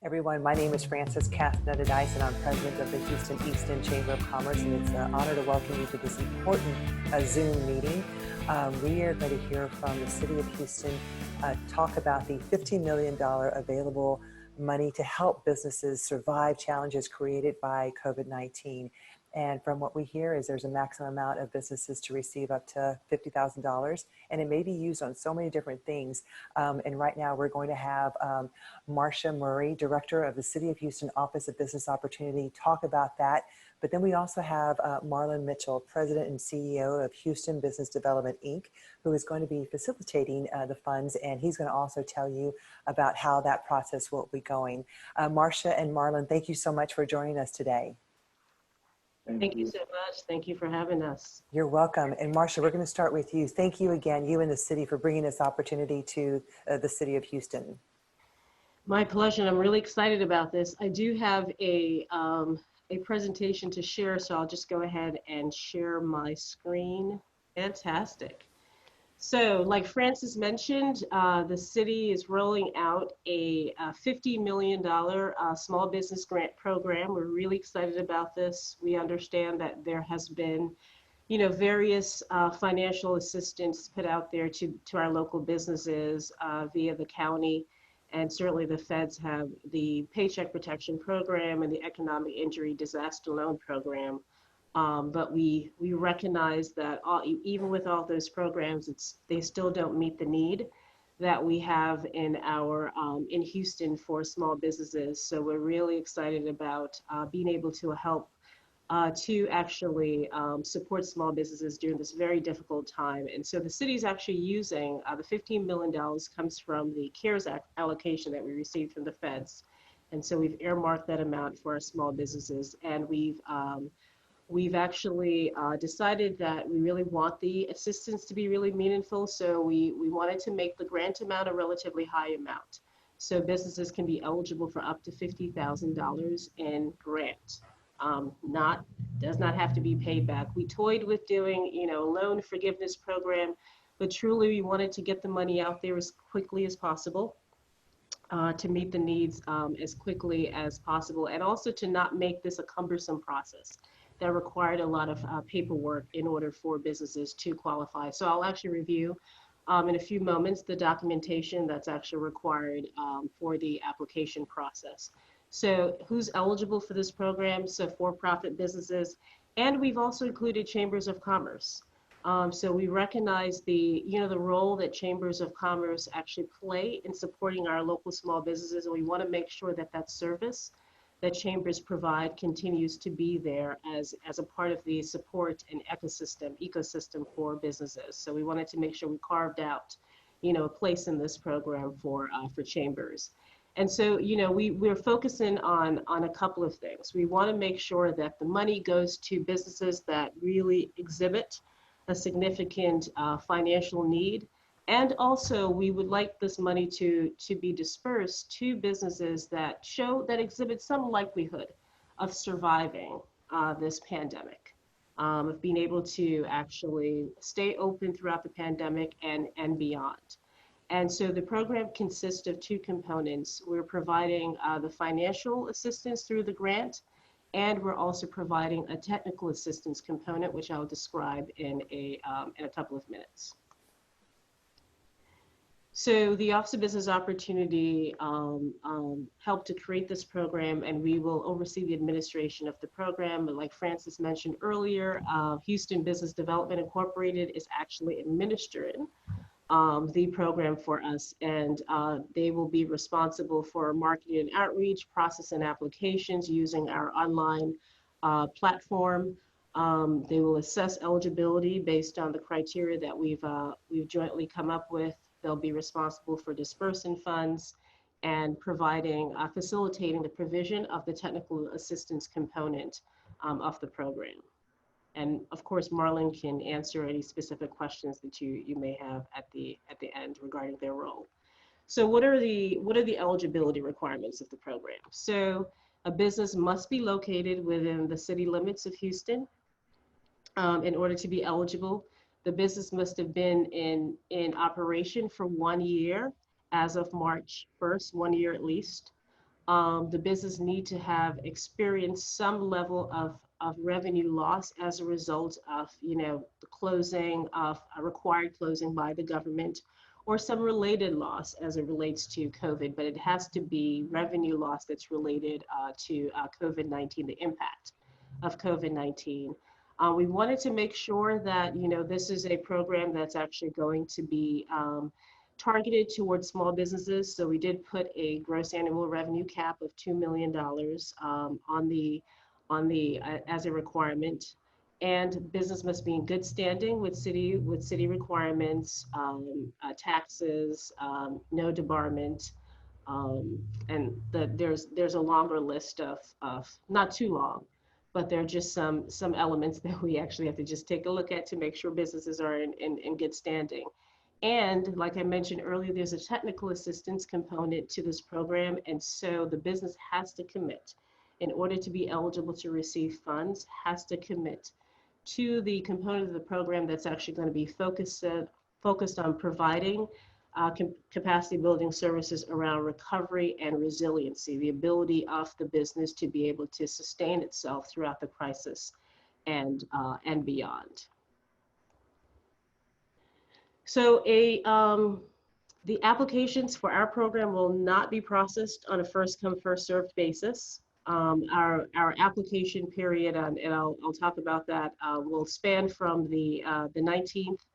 Everyone, my name is Frances Castaneda-Dice, and I'm president of the Houston Easton Chamber of Commerce, and it's an honor to welcome you to this important Zoom meeting. We are going to hear from the City of Houston talk about the $15 million available money to help businesses survive challenges created by COVID-19. And from what we hear is there's a maximum amount of businesses to receive up to $50,000, and it may be used on so many different things. And right now we're going to have Marcia Murray, Director of the City of Houston Office of Business Opportunity, talk about that. But then we also have Marlon Mitchell, President and CEO of Houston Business Development, Inc., who is going to be facilitating the funds, and he's going to also tell you about how that process will be going. Marcia and Marlon, thank you so much for joining us today. Thank you so much. Thank you for having us. You're welcome. And Marcia, we're going to start with you. Thank you again, you and the city, for bringing this opportunity to the City of Houston. My pleasure. I'm really excited about this. I do have a presentation to share, so I'll just go ahead and share my screen. Fantastic. So like Frances mentioned, the city is rolling out a $50 million small business grant program. We're really excited about this. We understand that there has been, various financial assistance put out there to our local businesses via the county. And certainly the feds have the Paycheck Protection Program and the Economic Injury Disaster Loan Program. But we recognize that even with all those programs, they still don't meet the need that we have in in Houston for small businesses. So we're really excited about being able to help to actually support small businesses during this very difficult time. And so the city's actually using the $15 million comes from the CARES Act allocation that we received from the feds. And so we've earmarked that amount for our small businesses, and we've actually decided that we really want the assistance to be really meaningful. So we wanted to make the grant amount a relatively high amount, so businesses can be eligible for up to $50,000 in grant. Does not have to be paid back. We toyed with doing, a loan forgiveness program, but truly we wanted to get the money out there as quickly as possible to meet the needs as quickly as possible, and also to not make this a cumbersome process that required a lot of paperwork in order for businesses to qualify. So I'll actually review in a few moments the documentation that's actually required for the application process. So who's eligible for this program? So for-profit businesses, and we've also included chambers of commerce. So we recognize the role that chambers of commerce actually play in supporting our local small businesses, and we want to make sure that that service that chambers provide continues to be there as a part of the support and ecosystem for businesses. So we wanted to make sure we carved out, a place in this program for chambers. And so, we're focusing on a couple of things. We want to make sure that the money goes to businesses that really exhibit a significant financial need. And also, we would like this money to be dispersed to businesses that exhibit some likelihood of surviving this pandemic, of being able to actually stay open throughout the pandemic and beyond. And so the program consists of two components. We're providing the financial assistance through the grant, and we're also providing a technical assistance component, which I'll describe in a couple of minutes. So the Office of Business Opportunity helped to create this program, and we will oversee the administration of the program. But like Frances mentioned earlier, Houston Business Development Incorporated is actually administering the program for us, and they will be responsible for marketing and outreach, process and applications using our online platform. They will assess eligibility based on the criteria that we've jointly come up with. They'll be responsible for dispersing funds and facilitating the provision of the technical assistance component of the program. And of course, Marlon can answer any specific questions that you may have at the end regarding their role. So what are the eligibility requirements of the program? So a business must be located within the city limits of Houston in order to be eligible. The business must have been in operation for 1 year as of March 1st, 1 year at least. The business need to have experienced some level of revenue loss as a result of, the closing of a required closing by the government or some related loss as it relates to COVID, but it has to be revenue loss that's related to COVID-19, the impact of COVID-19. We wanted to make sure that, this is a program that's actually going to be targeted towards small businesses. So we did put a gross annual revenue cap of $2 million on the as a requirement. And business must be in good standing with city requirements, taxes, no debarment, and there's a longer list of not too long, but there are just some elements that we actually have to just take a look at to make sure businesses are in good standing. And like I mentioned earlier, there's a technical assistance component to this program. And so the business has to commit in order to be eligible to receive funds, has to commit to the component of the program that's actually going to be focused on providing capacity building services around recovery and resiliency, the ability of the business to be able to sustain itself throughout the crisis and beyond. So the applications for our program will not be processed on a first come, first served basis. Our application period, and I'll talk about that, will span from the 19th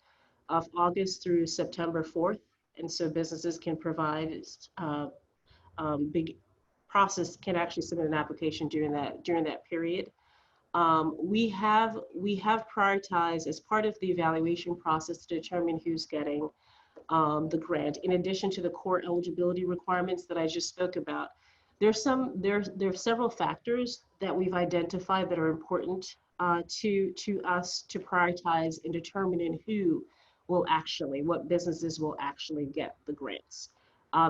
of August through September 4th. And so businesses can provide, big process can actually submit an application during that period. We have prioritized as part of the evaluation process to determine who's getting the grant. In addition to the core eligibility requirements that I just spoke about, there are several factors that we've identified that are important to us to prioritize in determining what businesses will actually get the grants.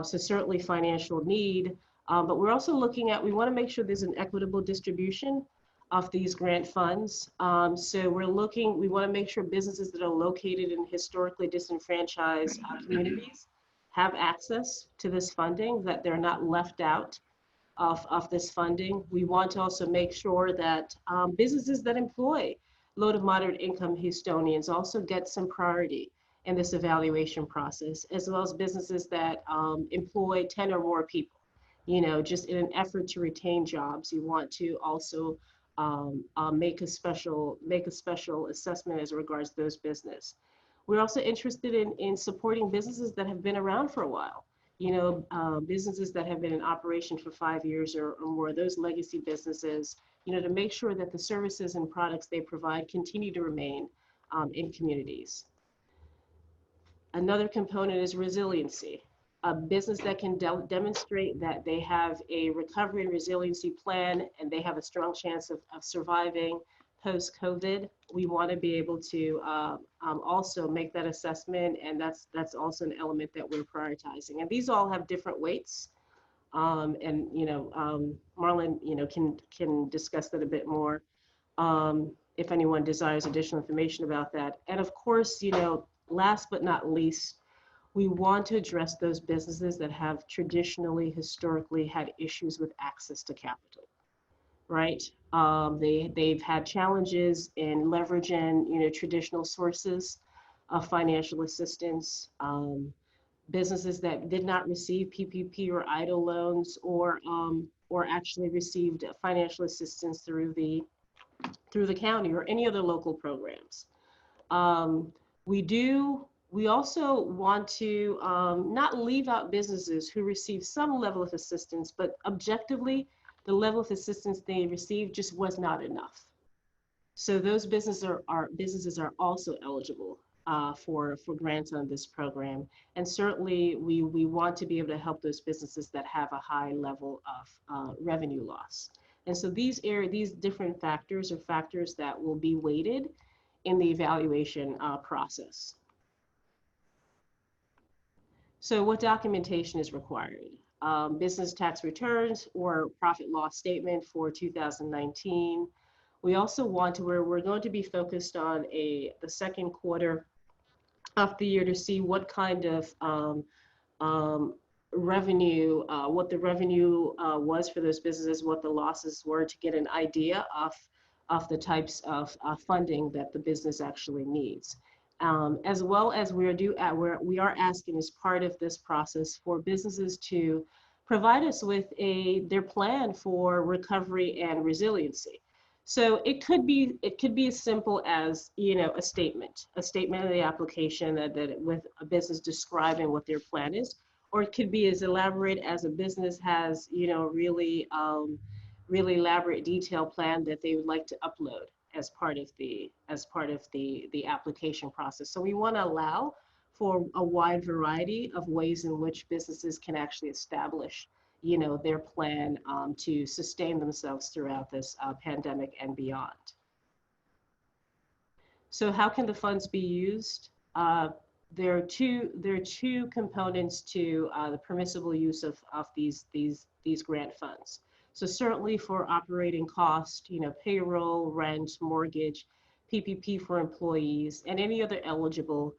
So certainly financial need, but we're also we want to make sure there's an equitable distribution of these grant funds. So we want to make sure businesses that are located in historically disenfranchised communities have access to this funding, that they're not left out of this funding. We want to also make sure that businesses that employ low to moderate income Houstonians also get some priority in this evaluation process, as well as businesses that employ 10 or more people. Just in an effort to retain jobs, you want to also make a special assessment as regards those business. We're also interested in supporting businesses that have been around for a while. Businesses that have been in operation for 5 years or more, those legacy businesses, to make sure that the services and products they provide continue to remain in communities. Another component is resiliency. A business that can demonstrate that they have a recovery and resiliency plan and they have a strong chance of surviving post-COVID. We want to be able to also make that assessment, and that's also an element that we're prioritizing. And these all have different weights. And Marlon, can discuss that a bit more if anyone desires additional information about that. And of course, last but not least, we want to address those businesses that have historically had issues with access to capital, right? They've had challenges in leveraging, traditional sources of financial assistance. Businesses that did not receive PPP or EIDL loans, or actually received financial assistance through the county or any other local programs. We also want to not leave out businesses who receive some level of assistance, but objectively, the level of assistance they received just was not enough. So those businesses are also eligible for grants on this program. And certainly we want to be able to help those businesses that have a high level of revenue loss. And so these different factors are factors that will be weighted in the evaluation process. So what documentation is required? Business tax returns or profit loss statement for 2019. We also we're going to be focused on the second quarter of the year to see what kind of revenue, what the revenue was for those businesses, what the losses were, to get an idea of the types of funding that the business actually needs. As well as we are asking, as part of this process, for businesses to provide us with their plan for recovery and resiliency. So it could be as simple as, a statement of the application that with a business describing what their plan is, or it could be as elaborate as a business has, really elaborate detailed plan that they would like to upload as part of the application process. So we want to allow for a wide variety of ways in which businesses can actually establish their plan to sustain themselves throughout this pandemic and beyond. So how can the funds be used? There are two components to the permissible use of these grant funds. So certainly for operating cost, payroll, rent, mortgage, PPP for employees, and any other eligible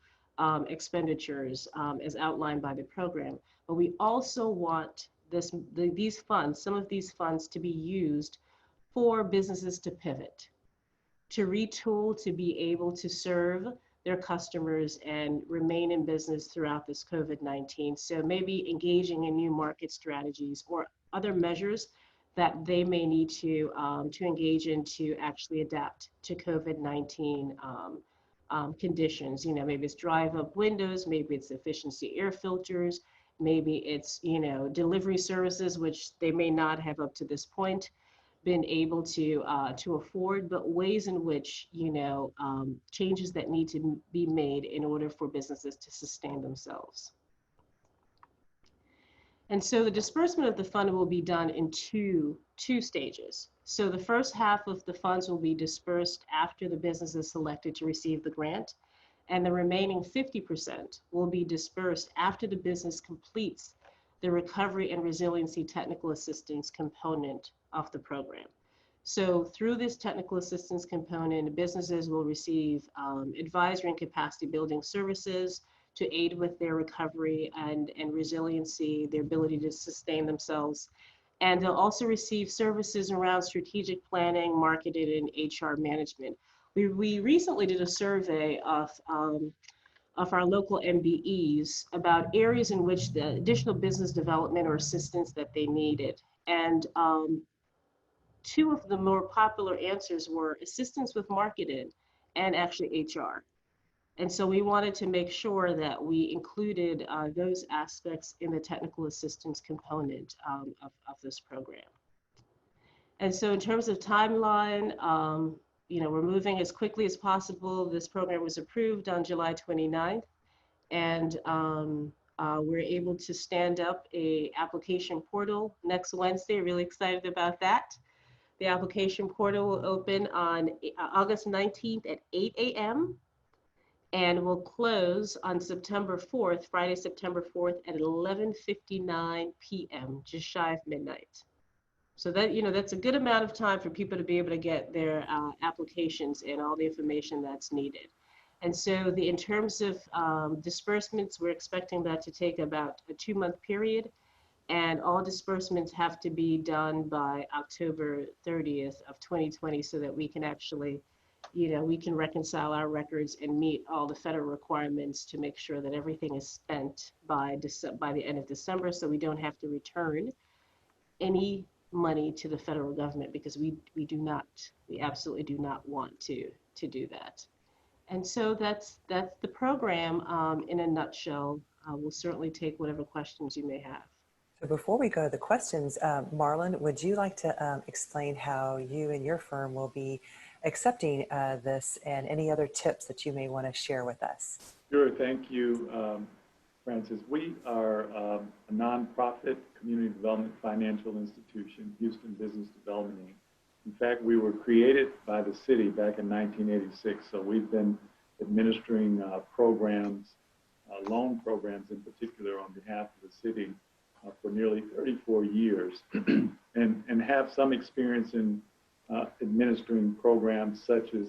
expenditures as outlined by the program. But we also want these funds, some of these funds, to be used for businesses to pivot, to retool, to be able to serve their customers and remain in business throughout this COVID-19. So maybe engaging in new market strategies or other measures that they may need to engage in to actually adapt to COVID-19 conditions. Maybe it's drive-up windows, maybe it's efficiency air filters, maybe it's, delivery services, which they may not have up to this point been able to afford, but ways in which, changes that need to be made in order for businesses to sustain themselves. And so the disbursement of the fund will be done in two stages. So the first half of the funds will be dispersed after the business is selected to receive the grant, and the remaining 50% will be dispersed after the business completes the recovery and resiliency technical assistance component of the program. So through this technical assistance component, businesses will receive advisory and capacity building services to aid with their recovery and resiliency, their ability to sustain themselves. And they'll also receive services around strategic planning, marketing, and HR management. We recently did a survey of our local MBEs about areas in which the additional business development or assistance that they needed. And two of the more popular answers were assistance with marketing and actually HR. And so we wanted to make sure that we included those aspects in the technical assistance component of this program. And so in terms of timeline, we're moving as quickly as possible. This program was approved on July 29th, and we're able to stand up a application portal next Wednesday. Really excited about that. The application portal will open on August 19th at 8 a.m. and will close on September 4th, Friday, September 4th at 11:59 p.m., just shy of midnight. So that, that's a good amount of time for people to be able to get their applications and all the information that's needed. And so in terms of disbursements, we're expecting that to take about a 2-month period, and all disbursements have to be done by October 30th of 2020 so that we can actually, we can reconcile our records and meet all the federal requirements to make sure that everything is spent by the end of December, so we don't have to return any money to the federal government, because we absolutely do not want to do that. And so that's the program in a nutshell. We'll certainly take whatever questions you may have. So before we go to the questions, Marlon, would you like to explain how you and your firm will be accepting this, and any other tips that you may want to share with us? Sure, thank you, Francis. We are a nonprofit community development financial institution, Houston Business Development Inc. In fact, we were created by the city back in 1986, so we've been administering programs, loan programs in particular, on behalf of the city for nearly 34 years, and have some experience in administering programs such as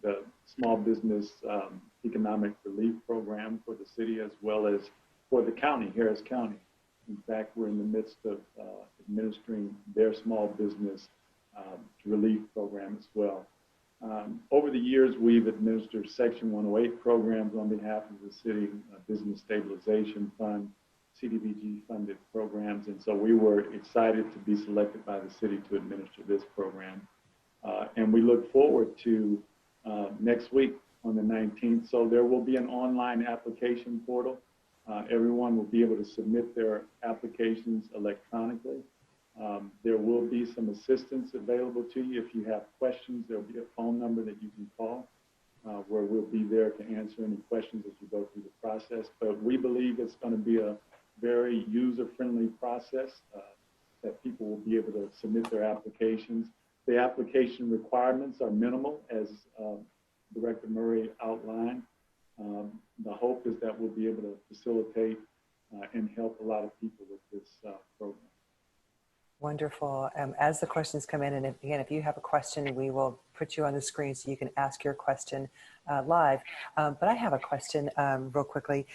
the Small Business Economic Relief Program for the city, as well as for the county, Harris County. In fact, we're in the midst of administering their small business relief program as well. Over the years, we've administered Section 108 programs on behalf of the city, Business Stabilization Fund, CDBG funded programs, and so we were excited to be selected by the city to administer this program. And we look forward to next week on the 19th. So there will be an online application portal. Everyone will be able to submit their applications electronically. There will be some assistance available to you. If you have questions, there'll be a phone number that you can call where we'll be there to answer any questions as you go through the process. But we believe it's going to be a very user-friendly process that people will be able to submit their applications. The application requirements are minimal, as Director Murray outlined. The hope is that we'll be able to facilitate and help a lot of people with this program. Wonderful. As the questions come in, and again, if you have a question, we will put you on the screen so you can ask your question live. But I have a question real quickly.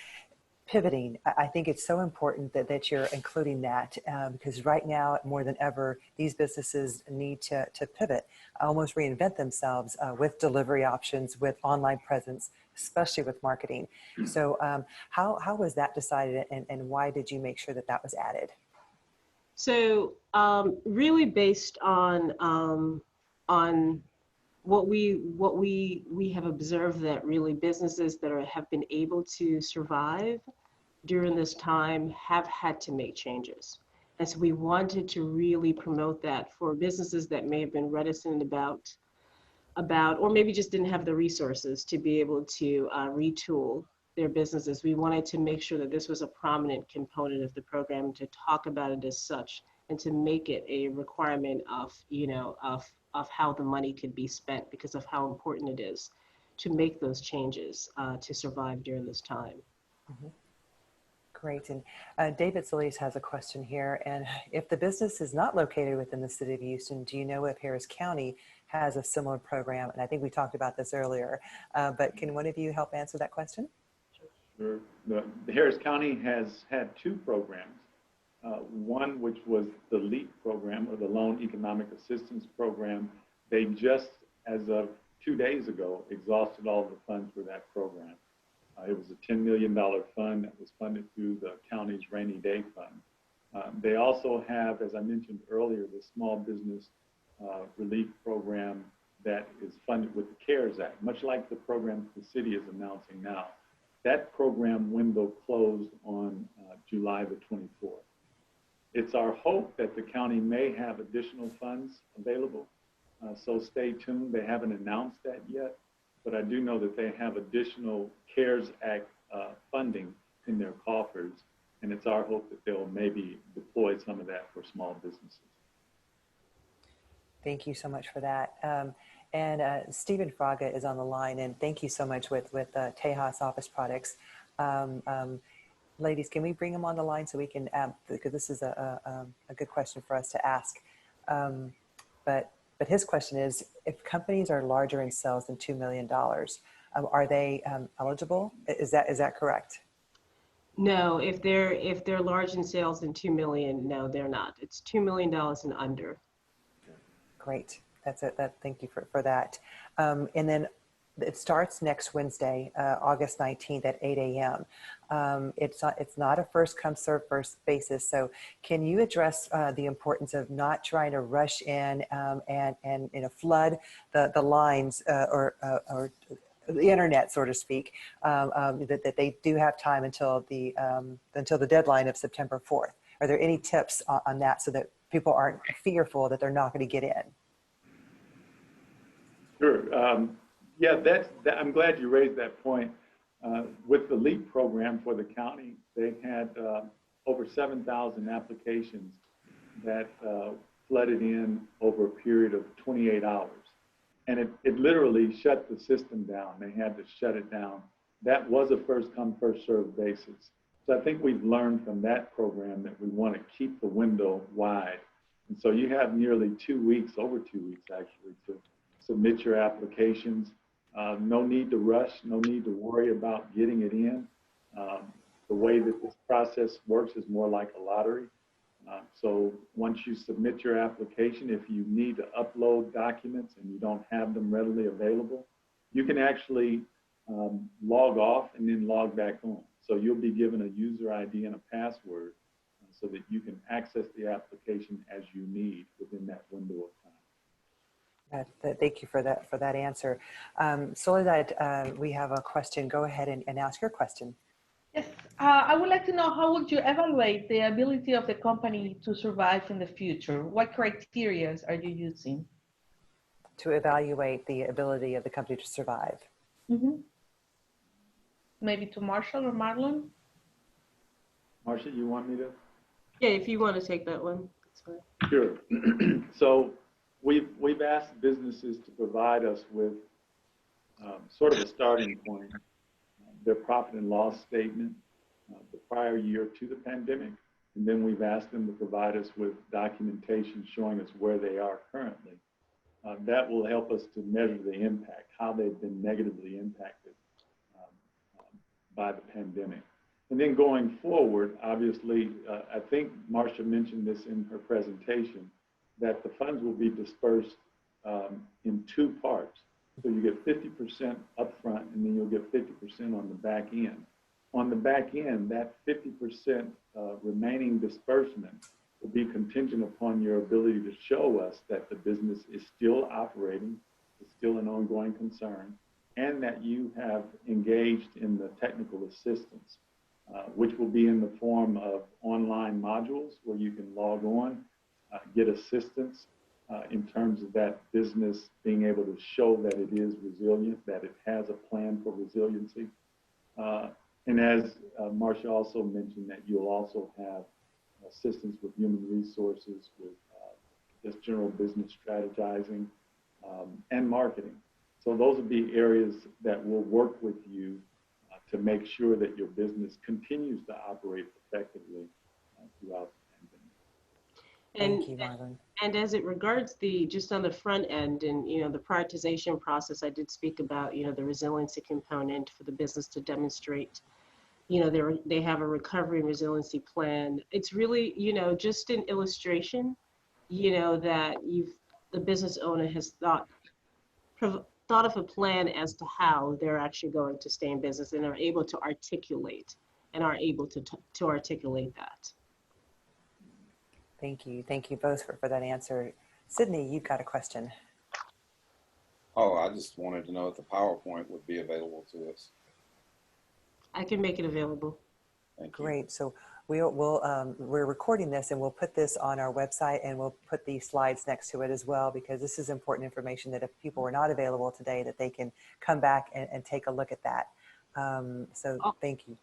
Pivoting, I think it's so important that you're including that because right now, more than ever, these businesses need to pivot, almost reinvent themselves with delivery options, with online presence, especially with marketing. So how was that decided, and why did you make sure that that was added? So really based on what we have observed, that really businesses that have been able to survive during this time have had to make changes. And so we wanted to really promote that for businesses that may have been reticent about or maybe just didn't have the resources to be able to retool their businesses. We wanted to make sure that this was a prominent component of the program, to talk about it as such, and to make it a requirement of, of how the money could be spent, because of how important it is to make those changes to survive during this time. Mm-hmm. Great. And David Solis has a question here. And if the business is not located within the city of Houston, do you know if Harris County has a similar program? And I think we talked about this earlier, but can one of you help answer that question? Sure. The Harris County has had two programs. One, which was the LEAP program, or the Loan Economic Assistance Program. They just, as of 2 days ago, exhausted all the funds for that program. It was a $10 million fund that was funded through the county's rainy day fund. They also have, as I mentioned earlier, the Small Business Relief Program that is funded with the CARES Act, much like the program the city is announcing now. That program window closed on July the 24th. It's our hope that the county may have additional funds available, so stay tuned. They haven't announced that yet, but I do know that they have additional CARES Act funding in their coffers, and it's our hope that they'll maybe deploy some of that for small businesses. Thank you so much for that. And Stephen Fraga is on the line, and thank you so much with Tejas Office Products. Ladies, can we bring him on the line so we can, because this is a good question for us to ask. But his question is, if companies are larger in sales than $2 million, are they eligible? Is that correct? No, if they're large in sales than 2 million, no, they're not. It's $2 million and under. Great. That's it. Thank you for that. And then it starts next Wednesday, August 19th at 8 a.m. It's not a first come, serve first basis. So can you address the importance of not trying to rush in and flood the lines or the internet, so to speak, that they do have time until the deadline of September 4th? Are there any tips on that so that people aren't fearful that they're not going to get in? Sure. Yeah, I'm glad you raised that point. With the LEAP program for the county, they had over 7,000 applications that flooded in over a period of 28 hours. And it literally shut the system down. They had to shut it down. That was a first come, first served basis. So I think we've learned from that program that we want to keep the window wide. And so you have nearly 2 weeks, over 2 weeks actually, to submit your applications. No need to rush, no need to worry about getting it in. The way that this process works is more like a lottery. So once you submit your application, if you need to upload documents and you don't have them readily available, you can actually log off and then log back on. So you'll be given a user ID and a password so that you can access the application as you need within that window of time. Thank you for that answer. Soledad, we have a question. Go ahead and ask your question. Yes, I would like to know, how would you evaluate the ability of the company to survive in the future? What criteria are you using? To evaluate the ability of the company to survive. Mm-hmm. Maybe to Marshall or Marlon? Marcia, you want me to? Yeah, if you want to take that one, that's fine. Sure. So we've asked businesses to provide us with sort of a starting point, their profit and loss statement, the prior year to the pandemic, and then we've asked them to provide us with documentation showing us where they are currently. That will help us to measure the impact, how they've been negatively impacted by the pandemic. And then going forward, obviously, I think Marcia mentioned this in her presentation, that the funds will be dispersed in two parts. So you get 50% upfront, and then you'll get 50% on the back end. On the back end, that 50% remaining disbursement will be contingent upon your ability to show us that the business is still operating, is still an ongoing concern, and that you have engaged in the technical assistance, which will be in the form of online modules where you can log on, get assistance in terms of that business being able to show that it is resilient, that it has a plan for resiliency. And as Marcia also mentioned, that you'll also have assistance with human resources, with just general business strategizing and marketing. So those will be areas that will work with you to make sure that your business continues to operate effectively throughout the pandemic. Thank you, Marlon. And as it regards just on the front end and, the prioritization process, I did speak about, the resiliency component for the business to demonstrate, they have a recovery and resiliency plan. It's really, just an illustration, that the business owner has thought of a plan as to how they're actually going to stay in business and are able to articulate to articulate that. Thank you. Thank you both for that answer. Sydney, you've got a question. Oh, I just wanted to know if the PowerPoint would be available to us. I can make it available. Thank you. Great. So we're recording this and we'll put this on our website, and we'll put the slides next to it as well, because this is important information that if people were not available today, that they can come back and take a look at that. So thank you.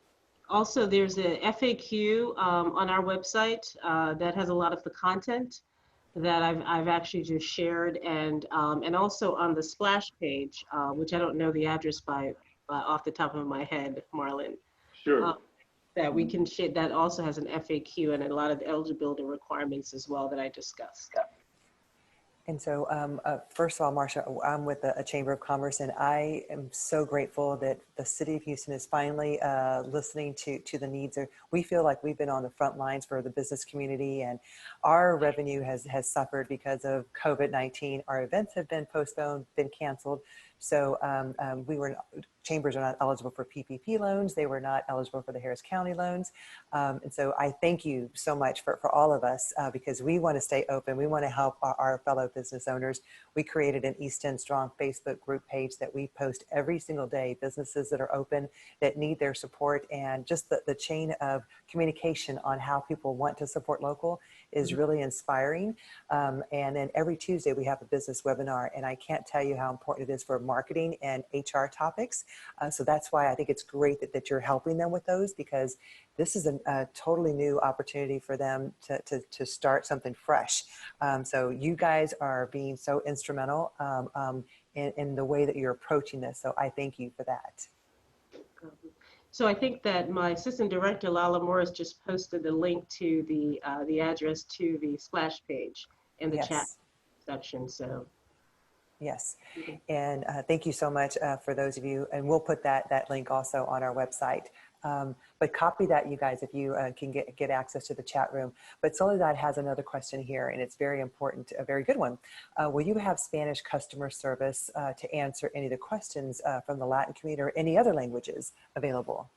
Also, there's a FAQ on our website that has a lot of the content that I've actually just shared, and also on the splash page, which I don't know the address by off the top of my head, Marlon. Sure. That we can share, that also has an FAQ and a lot of the eligibility requirements as well that I discussed. And so, first of all, Marcia, I'm with a Chamber of Commerce, and I am so grateful that the City of Houston is finally listening to the needs. We feel like we've been on the front lines for the business community, and our revenue has suffered because of COVID-19. Our events have been postponed, been canceled. So chambers are not eligible for PPP loans. They were not eligible for the Harris County loans. And so I thank you so much for all of us, because we want to stay open. We want to help our fellow business owners. We created an East End Strong Facebook group page that we post every single day, businesses that are open, that need their support, and just the chain of communication on how people want to support local is really inspiring. And then every Tuesday we have a business webinar, and I can't tell you how important it is for marketing and HR topics. So that's why I think it's great that you're helping them with those, because this is a totally new opportunity for them to start something fresh. So you guys are being so instrumental in the way that you're approaching this. So I thank you for that. So I think that my assistant director, Lala Morris, just posted the link to the address to the splash page in the chat section. So. Yes, and thank you so much for those of you, and we'll put that link also on our website But copy that, you guys, if you can get access to the chat room. But Soledad has another question here, and it's very important, a very good one. Will you have Spanish customer service to answer any of the questions from the Latin community or any other languages available?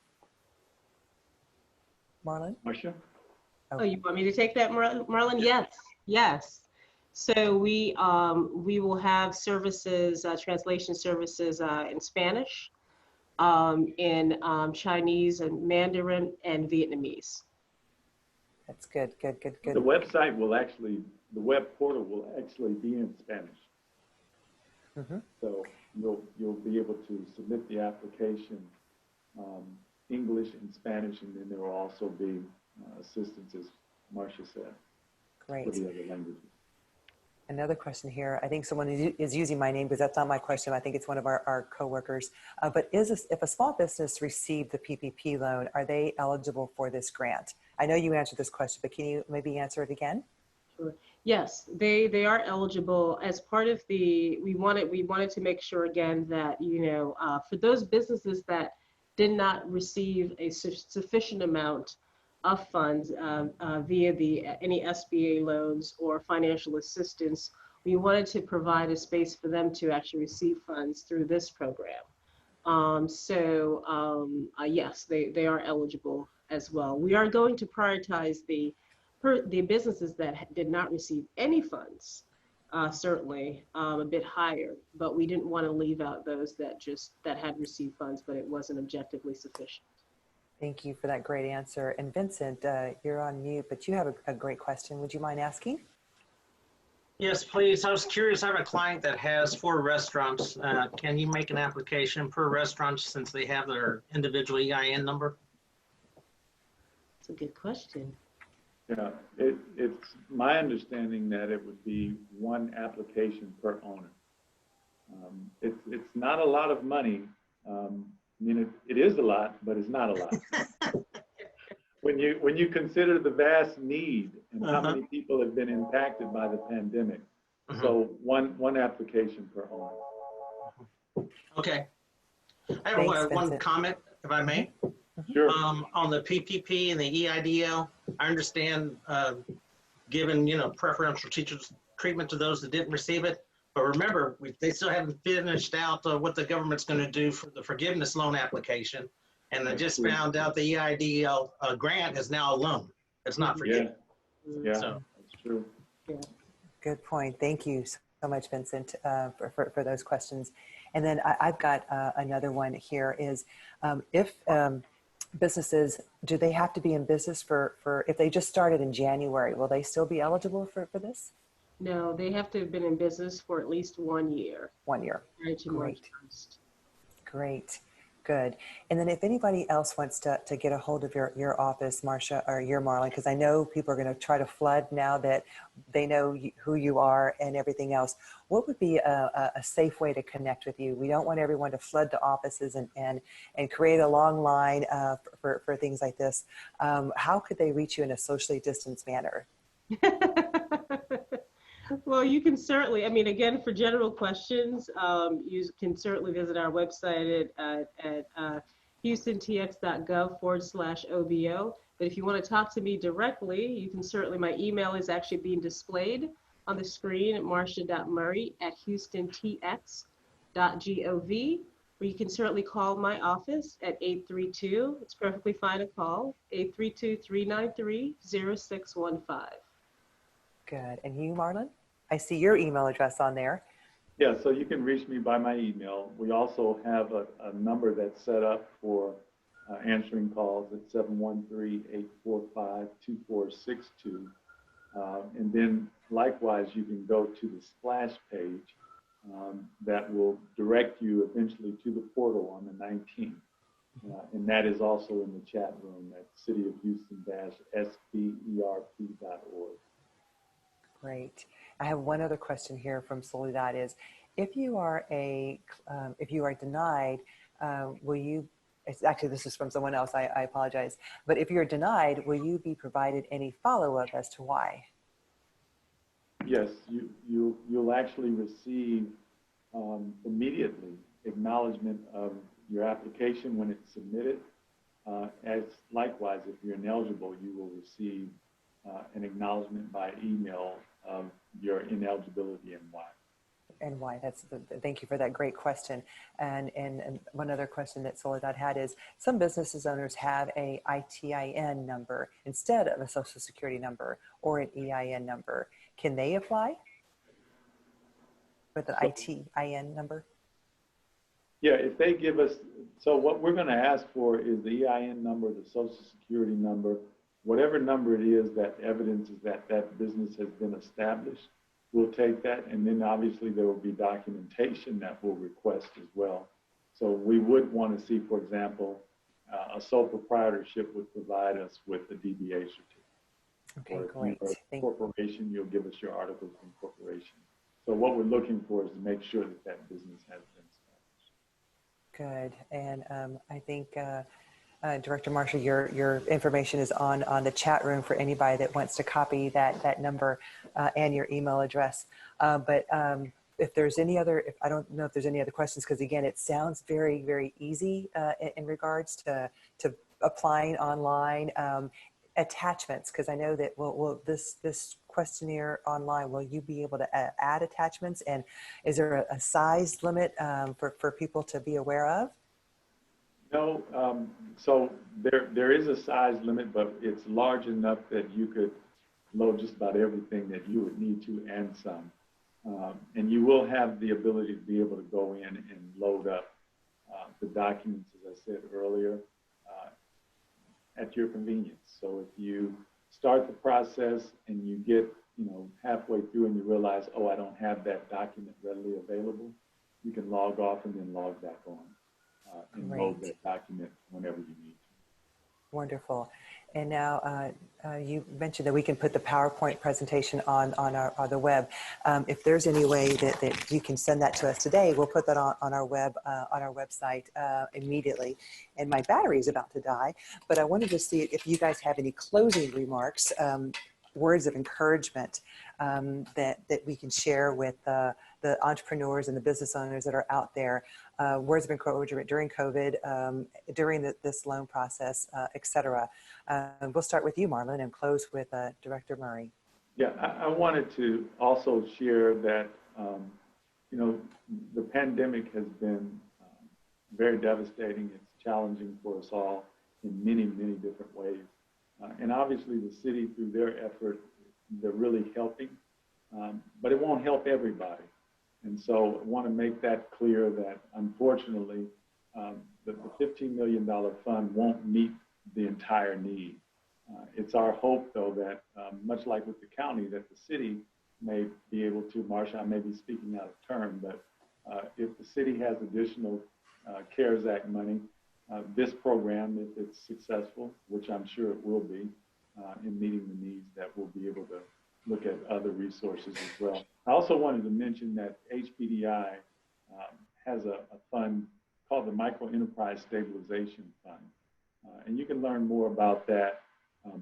Marlon? Marcia? Oh, you want me to take that, Marlon? Yes, yes. So we will have services, translation services in Spanish, in Chinese and Mandarin and Vietnamese. That's good, good, good, good. The website will actually, the web portal will actually be in Spanish. So you'll be able to submit the application English and Spanish, and then there will also be assistance, as Marcia said, Great. for the other languages. Another question here. I think someone is using my name because that's not my question. I think it's one of our coworkers. But if a small business received the PPP loan, are they eligible for this grant? I know you answered this question, but can you maybe answer it again? Sure. Yes, they are eligible as part of the, we wanted to make sure again that, you know, for those businesses that did not receive a sufficient amount of funds via any SBA loans or financial assistance, we wanted to provide a space for them to actually receive funds through this program. Yes, they are eligible as well. We are going to prioritize the businesses that did not receive any funds, certainly a bit higher, but we didn't want to leave out those that had received funds, but it wasn't objectively sufficient. Thank you for that great answer. And Vincent, you're on mute, but you have a great question. Would you mind asking? Yes, please. I was curious. I have a client that has 4 restaurants. Can you make an application per restaurant since they have their individual EIN number? That's a good question. Yeah, it's my understanding that it would be 1 application per owner. It's not a lot of money. I mean, it is a lot, but it's not a lot. When you consider the vast need and how many people have been impacted by the pandemic, so one application per owner. Okay. I have Thanks, one Vincent. comment, if I may. Sure. On the PPP and the EIDL, I understand given preferential teachers treatment to those that didn't receive it. But remember, they still haven't finished out what the government's going to do for the forgiveness loan application. And I just found out the EIDL grant is now a loan. It's not forgiveness. Yeah, So. that's true. Yeah. Good point. Thank you so much, Vincent, for those questions. And then I've got another one here is if businesses, do they have to be in business for if they just started in January, will they still be eligible for this? No, they have to have been in business for at least 1 year. 1 year. Prior to March Great. 1st. Great. Good. And then if anybody else wants to get a hold of your office, Marcia, or your Marlon, because I know people are going to try to flood now that they know who you are and everything else, what would be a safe way to connect with you? We don't want everyone to flood the offices and create a long line for things like this. How could they reach you in a socially distanced manner? Well, you can certainly, I mean, again, for general questions, you can certainly visit our website at houstontx.gov/OBO. But if you want to talk to me directly, you can certainly, my email is actually being displayed on the screen at marcia.murray@houstontx.gov, or you can certainly call my office at 832, it's perfectly fine to call, 832-393-0615. Good. And you, Marlon? I see your email address on there. Yeah, so you can reach me by my email. We also have a number that's set up for answering calls at 713-845-2462. And then likewise, you can go to the splash page that will direct you eventually to the portal on the 19th. And that is also in the chat room at cityofhouston-sberp.org. Great. I have one other question here from Soledad is, if you are denied, will you, actually this is from someone else, I apologize, but if you're denied, will you be provided any follow-up as to why? Yes, you'll actually receive immediately acknowledgement of your application when it's submitted. As likewise, if you're ineligible, you will receive an acknowledgement by email of your ineligibility and why. And why? Thank you for that great question. And one other question that Soledad had is, some businesses owners have a ITIN number instead of a social security number or an EIN number. Can they apply with an ITIN number? Yeah, if they give us, so what we're going to ask for is the EIN number, the social security number, whatever number it is that evidences that that business has been established. We'll take that, and then obviously there will be documentation that we'll request as well. So we would want to see, for example, a sole proprietorship would provide us with the DBA certificate. Okay, Or if great. you're a corporation, you'll give us your articles of incorporation. So what we're looking for is to make sure that that business has been established. Good. And I think Director Marshall, your information is on the chat room for anybody that wants to copy that number and your email address. But if there's any other, I don't know if there's any other questions, because again, it sounds very, very easy in regards to applying online. Attachments, because I know that this questionnaire online, will you be able to add attachments? And is there a size limit for people to be aware of? No, so there is a size limit, but it's large enough that you could load just about everything that you would need to and some. And you will have the ability to be able to go in and load up the documents, as I said earlier, at your convenience. So if you start the process and you get halfway through and you realize, oh, I don't have that document readily available, you can log off and then log back on. And load that document whenever you need to. Wonderful. And now you mentioned that we can put the PowerPoint presentation on the web. If there's any way that you can send that to us today, we'll put that on our website immediately. And my battery is about to die, but I wanted to see if you guys have any closing remarks, words of encouragement that we can share with the entrepreneurs and the business owners that are out there, words of encouragement during COVID, during this loan process, et cetera. We'll start with you, Marlon, and close with Director Murray. Yeah, I wanted to also share that, the pandemic has been very devastating. It's challenging for us all in many, many different ways. And obviously the city, through their effort, they're really helping, but it won't help everybody. And so I want to make that clear that unfortunately, the $15 million fund won't meet the entire need. It's our hope, though, that much like with the county, that the city may be able to, Marsha, I may be speaking out of turn, but if the city has additional CARES Act money, this program, if it's successful, which I'm sure it will be, in meeting the needs, that we'll be able to look at other resources as well. I also wanted to mention that HPDI has a fund called the Micro Enterprise Stabilization Fund. And you can learn more about that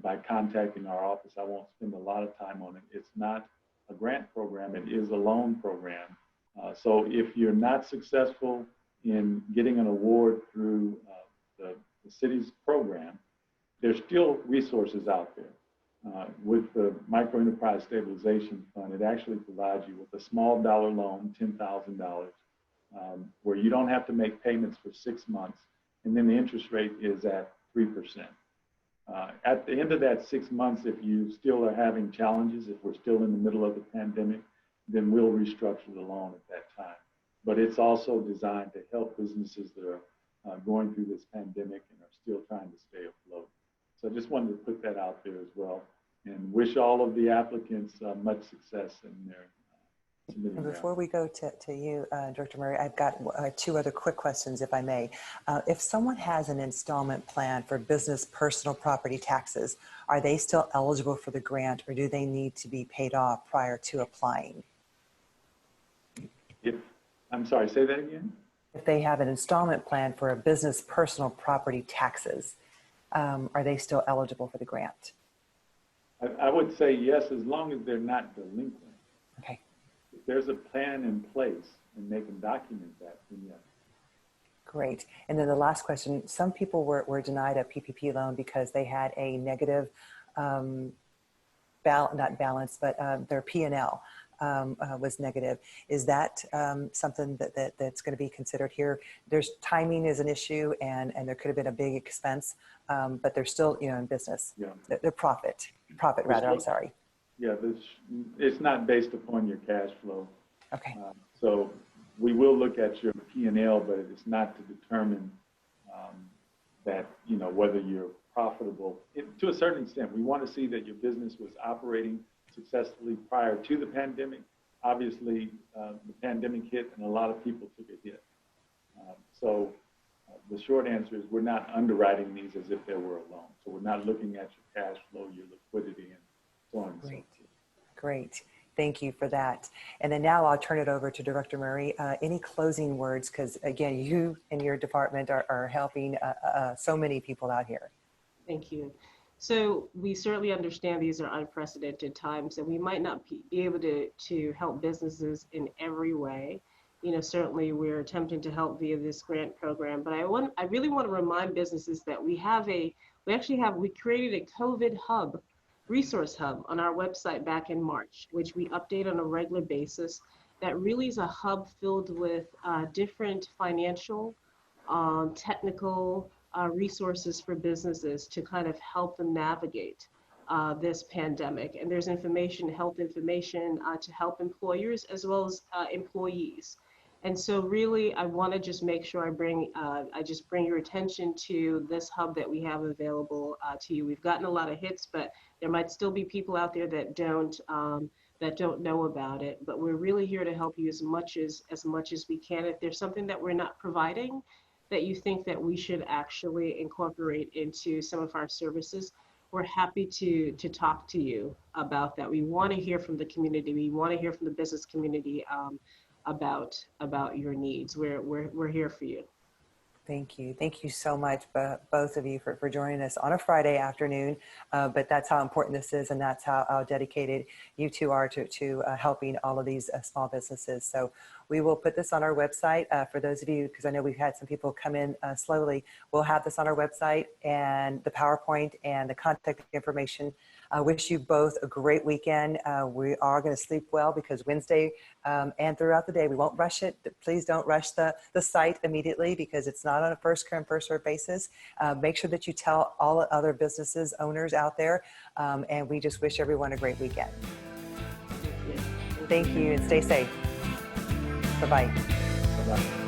by contacting our office. I won't spend a lot of time on it. It's not a grant program, it is a loan program. So if you're not successful in getting an award through the city's program, there's still resources out there. With the Micro Enterprise Stabilization Fund, it actually provides you with a small dollar loan, $10,000, where you don't have to make payments for 6 months, and then the interest rate is at 3%. At the end of that 6 months, if you still are having challenges, if we're still in the middle of the pandemic, then we'll restructure the loan at that time. But it's also designed to help businesses that are going through this pandemic and are still trying to stay afloat. So I just wanted to put that out there as well, and wish all of the applicants much success in their submitting. And before we go to you, Director Murray, I've got 2 other quick questions, if I may. If someone has an installment plan for business personal property taxes, are they still eligible for the grant, or do they need to be paid off prior to applying? I'm sorry, say that again? If they have an installment plan for a business personal property taxes, are they still eligible for the grant? I would say yes, as long as they're not delinquent. Okay. If there's a plan in place and they can document that, then yes. Great. And then the last question, some people were denied a PPP loan because they had a negative, not balance, but their P&L was negative. Is that something that's going to be considered here? There's timing is an issue, and there could have been a big expense, but they're still, in business. Yeah. They're profit rather, I'm sorry. Yeah, it's not based upon your cash flow. Okay. So we will look at your P&L, but it's not to determine that, whether you're profitable. To a certain extent, we want to see that your business was operating successfully prior to the pandemic. Obviously, the pandemic hit and a lot of people took a hit. So the short answer is we're not underwriting these as if they were a loan. So we're not looking at your cash flow, your liquidity, and so on and so forth. Great. Thank you for that. And then now I'll turn it over to Director Murray. Any closing words? Because again, you and your department are helping so many people out here. Thank you. So we certainly understand these are unprecedented times, and we might not be able to help businesses in every way. Certainly we're attempting to help via this grant program, but I really want to remind businesses that we created a COVID hub, resource hub on our website back in March, which we update on a regular basis. That really is a hub filled with different financial, technical resources for businesses to kind of help them navigate this pandemic. And there's health information to help employers as well as employees. And so really, I want to just make sure I bring your attention to this hub that we have available to you. We've gotten a lot of hits, but there might still be people out there that don't know about it. But we're really here to help you as much as we can. If there's something that we're not providing that you think that we should actually incorporate into some of our services, we're happy to talk to you about that. We want to hear from the community. We want to hear from the business community about your needs. We're here for you. Thank you. Thank you so much, both of you, for joining us on a Friday afternoon. But that's how important this is, and that's how dedicated you two are to helping all of these small businesses. So we will put this on our website for those of you, because I know we've had some people come in slowly. We'll have this on our website and the PowerPoint and the contact information. I wish you both a great weekend. We are going to sleep well because Wednesday and throughout the day, we won't rush it. Please don't rush the site immediately because it's not on a first come, first served basis. Make sure that you tell all the other businesses, owners out there, and we just wish everyone a great weekend. Thank you and stay safe. Bye-bye. Bye-bye.